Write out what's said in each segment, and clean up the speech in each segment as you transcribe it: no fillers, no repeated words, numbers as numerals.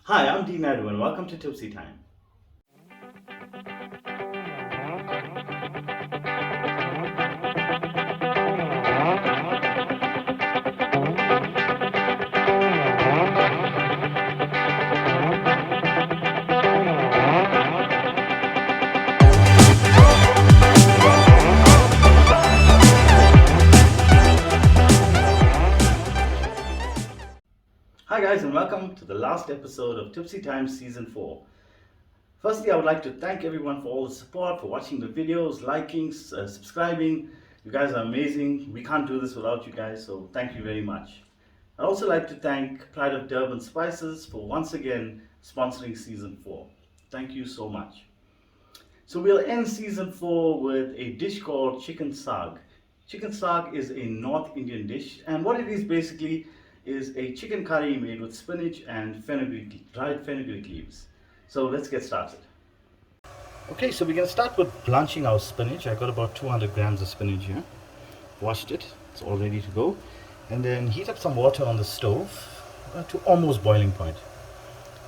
Hi, I'm Dean Naidu and welcome to Tipsy Time. Hi guys and welcome to the last episode of Tipsy Time Season 4. Firstly, I would like to thank everyone for all the support, for watching the videos, liking, subscribing. You guys are amazing. We can't do this without you guys, so thank you very much. I'd also like to thank Pride of Durban Spices for once again sponsoring Season 4. Thank you so much. So we'll end Season 4 with a dish called Chicken Saag. Chicken Saag is a North Indian dish, and what it is basically is a chicken curry made with spinach and dried fenugreek leaves. So let's get started. Okay, so we're going to start with blanching our spinach. I got about 200 grams of spinach here. Washed it, it's all ready to go. And then heat up some water on the stove to almost boiling point.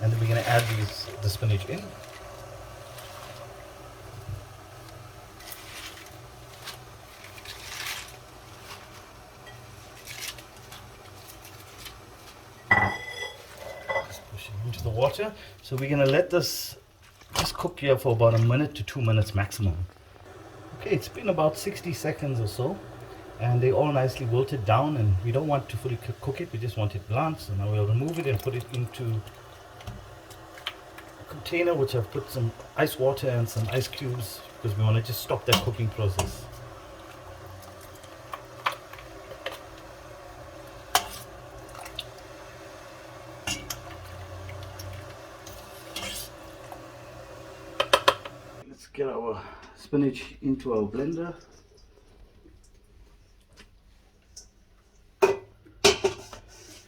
And then we're going to add the spinach in. Into the water. So we're going to let this just cook here for about a minute to 2 minutes maximum. Okay, it's been about 60 seconds or so and they all nicely wilted down, and we don't want to fully cook it, we just want it blanch. So now we'll remove it and put it into a container which I've put some ice water and some ice cubes because we want to just stop that cooking process. Let's get our spinach into our blender.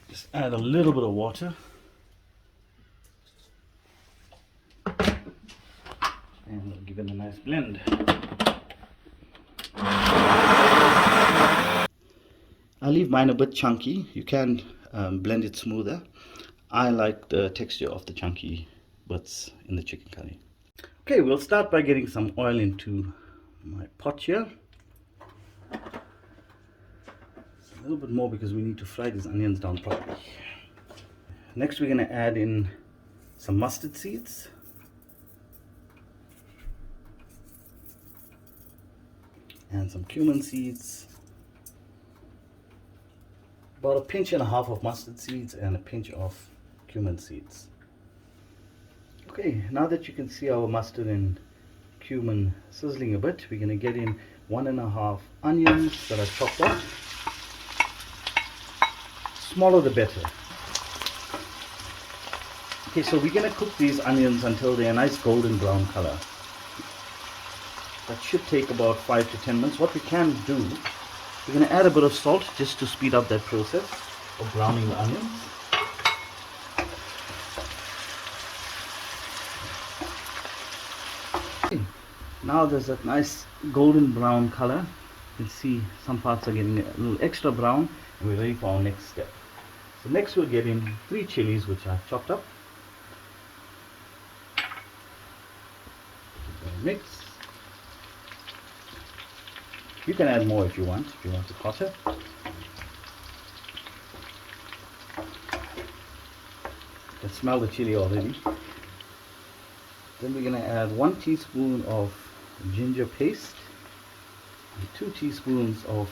Just add a little bit of water. And we'll give it a nice blend. I leave mine a bit chunky. You can blend it smoother. I like the texture of the chunky bits in the chicken curry. Okay, we'll start by getting some oil into my pot here. A little bit more because we need to fry these onions down properly. Next we're going to add in some mustard seeds. And some cumin seeds. About a pinch and a half of mustard seeds and a pinch of cumin seeds. Okay, now that you can see our mustard and cumin sizzling a bit, we're going to get in 1.5 onions that I've chopped up. Smaller the better. Okay, so we're going to cook these onions until they're a nice golden brown color. That should take about 5 to 10 minutes. What we can do, we're going to add a bit of salt just to speed up that process of browning the onions. Now there's that nice golden brown color. You can see some parts are getting a little extra brown, and we're ready for our next step. So next we'll get in 3 chilies which I've chopped up. Mix. You can add more if you want it hotter. You can smell the chili already. Then we're going to add 1 teaspoon of ginger paste and 2 teaspoons of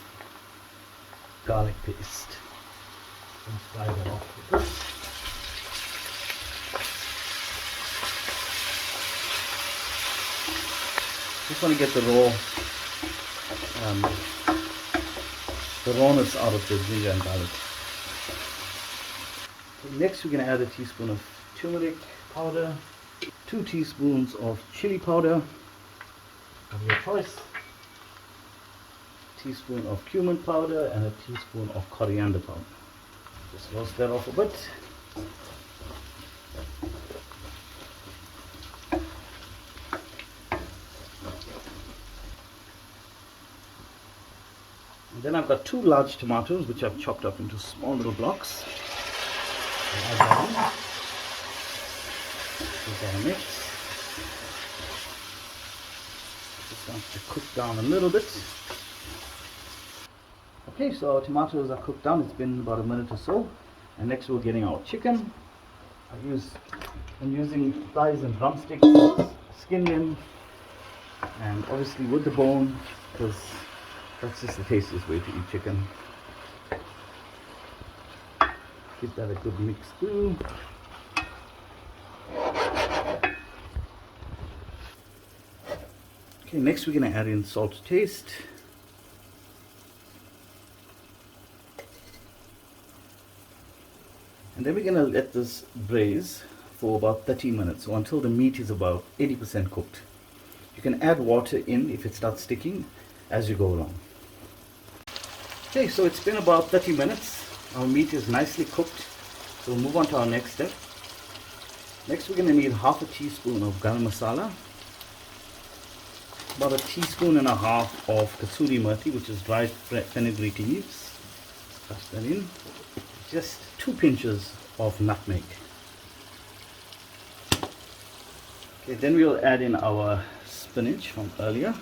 garlic paste. And fry that off with this. Just want to get the rawness out of the ginger and garlic. Okay, next we're going to add a teaspoon of turmeric powder, 2 teaspoons of chili powder of your choice, a teaspoon of cumin powder, and a teaspoon of coriander powder. Just roast that off a bit. And then I've got 2 large tomatoes which I've chopped up into small little blocks. I'll add that in. Give that a mix. Just want to cook down a little bit. Okay, so our tomatoes are cooked down. It's been about a minute or so. And next we're getting our chicken. I'm using thighs and drumsticks, skin them, and obviously with the bone, because that's just the tastiest way to eat chicken. Give that a good mix too. Okay, next we're going to add in salt to taste. And then we're going to let this braise for about 30 minutes, or until the meat is about 80% cooked. You can add water in if it starts sticking as you go along. Okay, so it's been about 30 minutes. Our meat is nicely cooked. So we'll move on to our next step. Next we're going to need half a teaspoon of garam masala, about a teaspoon and a half of kasuri methi, which is dried fenugreek leaves. Crush that in. Just 2 pinches of nutmeg. Okay, then we'll add in our spinach from earlier.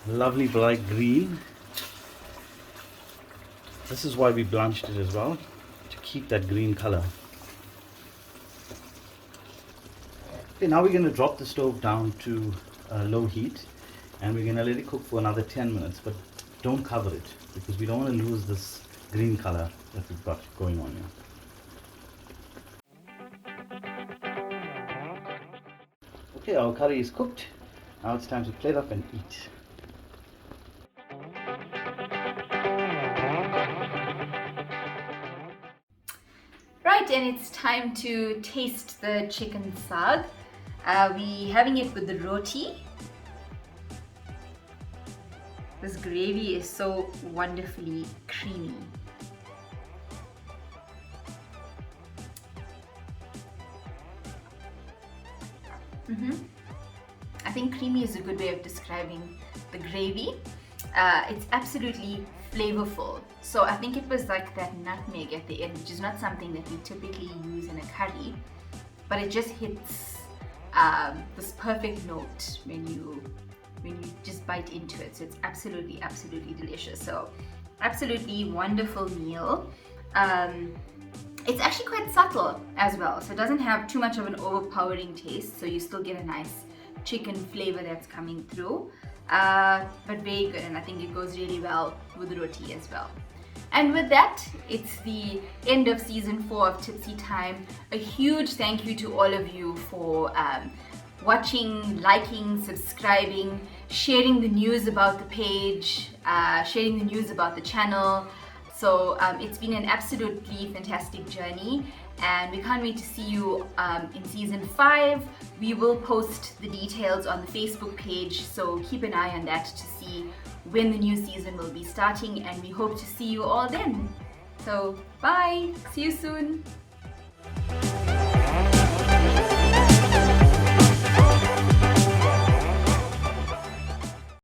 Lovely bright green. This is why we blanched it as well, to keep that green color. Okay, now we're going to drop the stove down to low heat, and we're going to let it cook for another 10 minutes, but don't cover it because we don't want to lose this green color that we've got going on here. Okay, our curry is cooked. Now it's time to plate up and eat. Right, and it's time to taste the chicken saag. We're having it with the roti. This gravy is so wonderfully creamy. I think creamy is a good way of describing the gravy. It's absolutely flavorful. So I think it was like that nutmeg at the end, which is not something that we typically use in a curry, but it just hits this perfect note when you just bite into it. So it's absolutely delicious. So absolutely wonderful meal. It's actually quite subtle as well, so it doesn't have too much of an overpowering taste, so you still get a nice chicken flavor that's coming through, but very good, and I think it goes really well with roti as well. And with that, it's the end of season 4 of Tipsy Time. A huge thank you to all of you for watching, liking, subscribing, sharing the news about the page, sharing the news about the channel. So it's been an absolutely fantastic journey, and we can't wait to see you in season 5. We will post the details on the Facebook page, so keep an eye on that to see when the new season will be starting, and we hope to see you all then. So bye, see you soon.